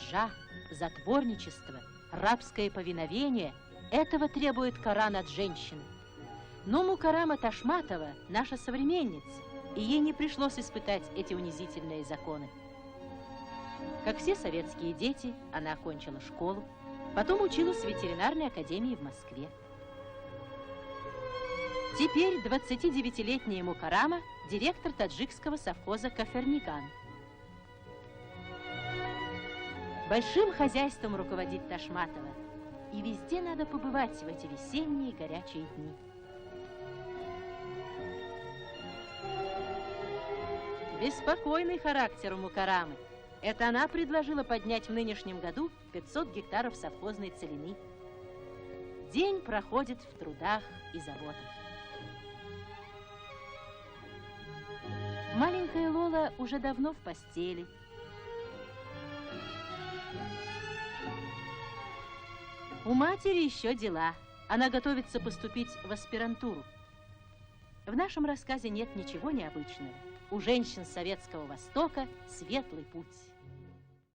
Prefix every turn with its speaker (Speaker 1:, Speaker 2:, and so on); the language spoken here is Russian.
Speaker 1: кураджа, затворничество, рабское повиновение – этого требует Коран от женщины. Но Мукаррама Ташматова – наша современница, и ей не пришлось испытать эти унизительные законы. Как все советские дети, она окончила школу, потом училась в ветеринарной академии в Москве. Теперь 29-летняя Мукаррама – директор таджикского совхоза «Каферниган». Большим хозяйством руководит Ташматова, и везде надо побывать в эти весенние горячие дни. Беспокойный характер у Мукаррамы. Это она предложила поднять в нынешнем году 500 гектаров совхозной целины. День проходит в трудах и заботах. Маленькая Лола уже давно в постели. У матери еще дела. Она готовится поступить в аспирантуру. В нашем рассказе нет ничего необычного. У женщин Советского Востока светлый путь.